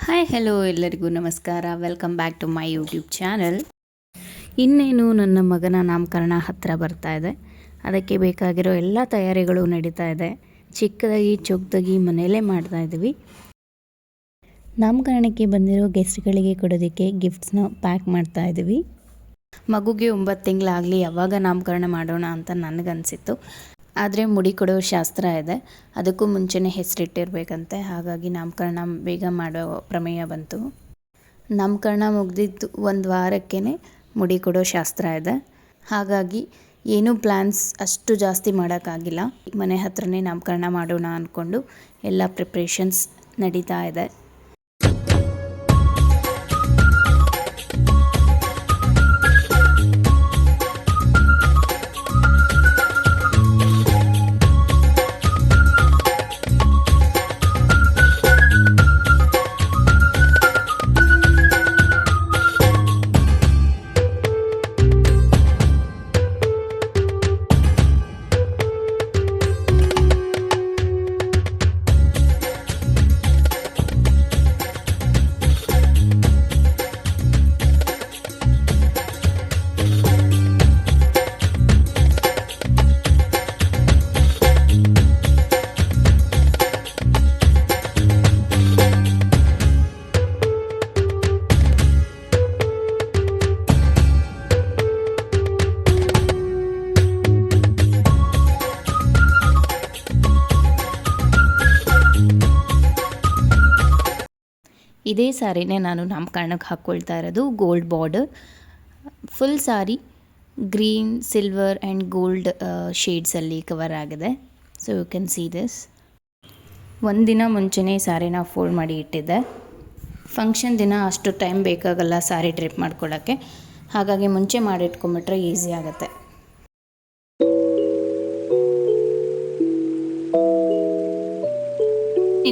Hi hello ಎಲ್ಲರಿಗೂ ನಮಸ್ಕಾರ. Welcome back to my YouTube channel. ಇನ್ನೇನು ನನ್ನ ಮಗನ ನಾಮಕರಣ ಹತ್ತಿರ ಬರ್ತಾ ಇದೆ. ಅದಕ್ಕೆ ಬೇಕಾಗಿರೋ ಎಲ್ಲ ತಯಾರಿಗಳು ನಡೀತಾ ಇದೆ. ಚಿಕ್ಕದಾಗಿ ಚೊಕ್ಕದಾಗಿ ಮನೆಯಲ್ಲೇ ಮಾಡ್ತಾ ಇದ್ದೀವಿ. ನಾಮಕರಣಕ್ಕೆ ಬಂದಿರೋ ಗೆಸ್ಟ್ಗಳಿಗೆ ಕೊಡೋದಕ್ಕೆ ಗಿಫ್ಟ್ಸ್ನ ಪ್ಯಾಕ್ ಮಾಡ್ತಾ ಇದ್ದೀವಿ. ಮಗುಗೆ 9 ತಿಂಗಳಾಗಲಿ ಯಾವಾಗ ನಾಮಕರಣ ಮಾಡೋಣ ಅಂತ ನನಗನ್ಸಿತ್ತು. ಆದರೆ ಮುಡಿ ಕೊಡೋ ಶಾಸ್ತ್ರ ಇದೆ, ಅದಕ್ಕೂ ಮುಂಚೆನೇ ಹೆಸರಿಟ್ಟಿರ್ಬೇಕಂತೆ. ಹಾಗಾಗಿ ನಾಮಕರಣ ಬೇಗ ಮಾಡೋ ಪ್ರಮೇಯ ಬಂತು. ನಾಮಕರಣ ಮುಗ್ದಿದ್ದು 1 ವಾರಕ್ಕೇ ಮುಡಿ ಕೊಡೋ ಶಾಸ್ತ್ರ ಇದೆ. ಹಾಗಾಗಿ ಏನೂ ಪ್ಲ್ಯಾನ್ಸ್ ಅಷ್ಟು ಜಾಸ್ತಿ ಮಾಡೋಕ್ಕಾಗಿಲ್ಲ. ಮನೆ ಹತ್ರನೇ ನಾಮಕರಣ ಮಾಡೋಣ ಅಂದ್ಕೊಂಡು ಎಲ್ಲ ಪ್ರಿಪ್ರೇಷನ್ಸ್ ನಡೀತಾ ಇದೆ. ಇದೇ ಸಾರಿನೇ ನಾನು ನಾಮಕರಣಕ್ಕೆ ಹಾಕ್ಕೊಳ್ತಾ ಇರೋದು. Gold border full sari green, silver and gold ಶೇಡ್ಸಲ್ಲಿ ಕವರ್ ಆಗಿದೆ. So you can see this. ಒಂದಿನ ಮುಂಚೆನೇ ಸಾರಿನ ಫೋಲ್ಡ್ ಮಾಡಿ ಇಟ್ಟಿದ್ದೆ. ಫಂಕ್ಷನ್ ದಿನ ಅಷ್ಟು ಟೈಮ್ ಬೇಕಾಗಲ್ಲ ಸಾರಿ ಡ್ರಿಪ್ ಮಾಡ್ಕೊಳ್ಳೋಕ್ಕೆ. ಹಾಗಾಗಿ ಮುಂಚೆ ಮಾಡಿಟ್ಕೊಂಬಿಟ್ರೆ ಈಸಿ ಆಗುತ್ತೆ.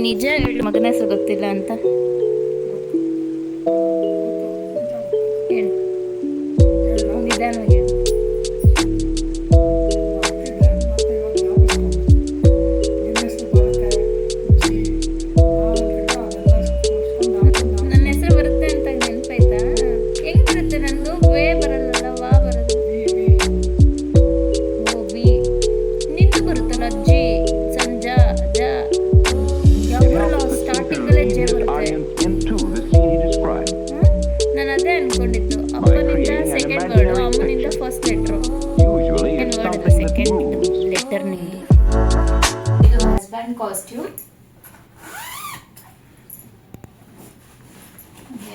ನಿಜ ಹೇಳಿ, ಮಗನ ಹೆಸರು ಗೊತ್ತಿಲ್ಲ ಅಂತ ಹೇಳಿ, ನಿಧಾನವಾಗಿ ಹೇಳಿ. ನನ್ನ ಹೆಸರು ಬರುತ್ತೆ ಅಂತ ನೆನಪಾಯ್ತಾ? ಹೆಂಗ್ ಬರುತ್ತೆ? ನಂದು ವೇ ಬರಲ್ಲ, ವಾ ಬರೋದು. ಓ ಬಿ. ನಿಂದು ಬರುತ್ತಲ್ಲ, ಜಿ, ಸಂಜಾ, ಜ. ಸ್ಟಾರ್ಟಿಂಗಲ್ಲೇ ಜೆ ಬರುತ್ತೆ. ನಾನು ಅದೇ ಅನ್ಕೊಂಡಿದ್ದು. ಅಪ್ಪನಿಂದ ಸೆಕೆಂಡ್ ವರ್ಡು, ಅಮ್ಮನಿಂದ ಫಸ್ಟ್ ಲೆಟ್ರು. ಸೆಕೆಂಡ್ ವರ್ಡ್ ಇದು, ಸೆಕೆಂಡ್ ಲೆಟರ್ ನಿಂದು. ಇದು ಹಸ್ಬೆಂಡ್ ಕಾಸ್ಟ್ಯೂಮ್,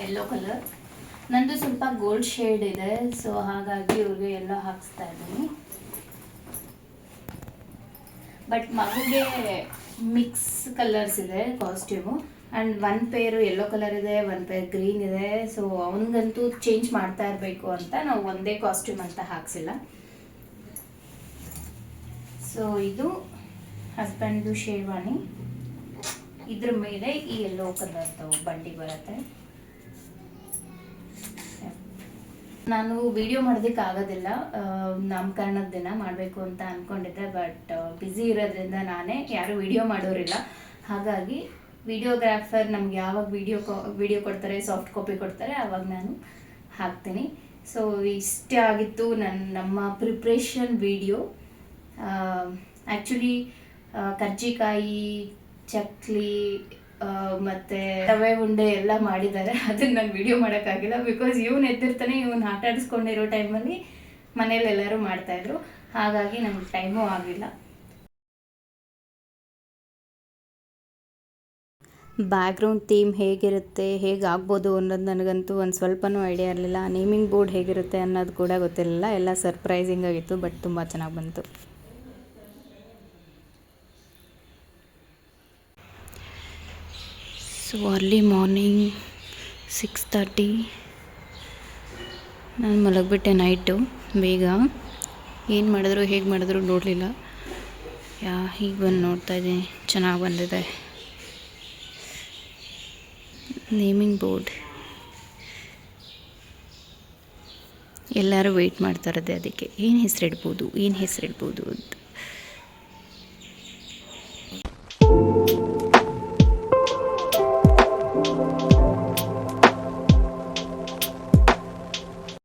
ಯೆಲ್ಲೋ ಕಲರ್. ನಂದು ಸ್ವಲ್ಪ ಗೋಲ್ಡ್ ಶೇಡ್ ಇದೆ, ಸೊ ಹಾಗಾಗಿ ಇವ್ರಿಗೆ ಎಲ್ಲ ಹಾಕಿಸ್ತಾ ಇದ್ದೀನಿ. ಬಟ್ ಮಗುಗೆ ಮಿಕ್ಸ್ ಕಲರ್ಸ್ ಇದೆ ಕಾಸ್ಟ್ಯೂಮು. ಆ್ಯಂಡ್ 1 ಪೇರು ಯೆಲ್ಲೋ ಕಲರ್ ಇದೆ, 1 ಪೇರ್ ಗ್ರೀನ್ ಇದೆ. ಸೊ ಅವನಿಗಂತೂ ಚೇಂಜ್ ಮಾಡ್ತಾ ಇರಬೇಕು ಅಂತ ನಾವು ಒಂದೇ ಕಾಸ್ಟ್ಯೂಮ್ ಅಂತ ಹಾಕ್ಸಿಲ್ಲ. ಸೊ ಇದು ಹಸ್ಬೆಂಡ್ದು ಶೇರ್ವಾನಿ. ಇದ್ರ ಮೇಲೆ ಈ ಯೆಲ್ಲೋ ಕಲರ್ದು ಬಂಡಿ ಬರುತ್ತೆ. ನಾನು ವಿಡಿಯೋ ಮಾಡೋದಕ್ಕಾಗೋದಿಲ್ಲ, ನಾಮಕರಣದ ದಿನ ಮಾಡಬೇಕು ಅಂತ ಅಂದ್ಕೊಂಡಿದ್ದೆ. ಬಟ್ ಬ್ಯುಸಿ ಇರೋದ್ರಿಂದ ನಾನೇ, ಯಾರು ವಿಡಿಯೋ ಮಾಡೋರಿಲ್ಲ. ಹಾಗಾಗಿ ವಿಡಿಯೋಗ್ರಾಫರ್ ನಮ್ಗೆ ಯಾವಾಗ ವಿಡಿಯೋ ಕೊಡ್ತಾರೆ, ಸಾಫ್ಟ್ ಕಾಪಿ ಕೊಡ್ತಾರೆ, ಆವಾಗ ನಾನು ಹಾಕ್ತೀನಿ. ಸೊ ಇಷ್ಟೇ ಆಗಿತ್ತು ನಮ್ಮ ಪ್ರಿಪ್ರೇಷನ್ ವಿಡಿಯೋ. ಆ್ಯಕ್ಚುಲಿ ಕರ್ಜಿಕಾಯಿ, ಚಕ್ಲಿ ಮತ್ತು ರವೆ ಉಂಡೆ ಎಲ್ಲ ಮಾಡಿದ್ದಾರೆ. ಅದನ್ನು ನಾನು ವಿಡಿಯೋ ಮಾಡೋಕ್ಕಾಗಿಲ್ಲ. ಬಿಕಾಸ್ ಇವನು ಎದ್ದಿರ್ತಾನೆ, ಇವನು ಆಟ ಆಡಿಸ್ಕೊಂಡಿರೋ ಟೈಮಲ್ಲಿ ಮನೇಲಿ ಎಲ್ಲರೂ ಮಾಡ್ತಾಯಿದ್ರು. ಹಾಗಾಗಿ ನಮ್ಗೆ ಟೈಮೂ ಆಗಿಲ್ಲ. ಬ್ಯಾಕ್ಗ್ರೌಂಡ್ ಥೀಮ್ ಹೇಗಿರುತ್ತೆ, ಹೇಗಾಗ್ಬೋದು ಅನ್ನೋದು ನನಗಂತೂ ಒಂದು ಸ್ವಲ್ಪನೂ ಐಡಿಯಾ ಇರಲಿಲ್ಲ. ನೇಮಿಂಗ್ ಬೋರ್ಡ್ ಹೇಗಿರುತ್ತೆ ಅನ್ನೋದು ಕೂಡ ಗೊತ್ತಿರಲಿಲ್ಲ. ಎಲ್ಲ ಸರ್ಪ್ರೈಸಿಂಗ್ ಆಗಿತ್ತು, ಬಟ್ ತುಂಬ ಚೆನ್ನಾಗಿ ಬಂತು. ಸೊ ಅರ್ಲಿ ಮಾರ್ನಿಂಗ್ 6:30 ನಾನು ಮಲಗಿಬಿಟ್ಟೆ ನೈಟು ಬೇಗ. ಏನು ಮಾಡಿದ್ರು ಹೇಗೆ ಮಾಡಿದ್ರು ನೋಡಲಿಲ್ಲ. ಹೀಗೆ ಬಂದು ನೋಡ್ತಾ ಇದ್ದೀನಿ, ಚೆನ್ನಾಗಿ ಬಂದಿದೆ. ನೇಮಿಂಗ್ ಬೋರ್ಡ್ ಎಲ್ಲರೂ ವೆಯ್ಟ್ ಮಾಡ್ತಾ ಇರೋದೆ ಅದಕ್ಕೆ. ಏನು ಹೆಸರಿಡ್ಬೋದು ಅಂತ.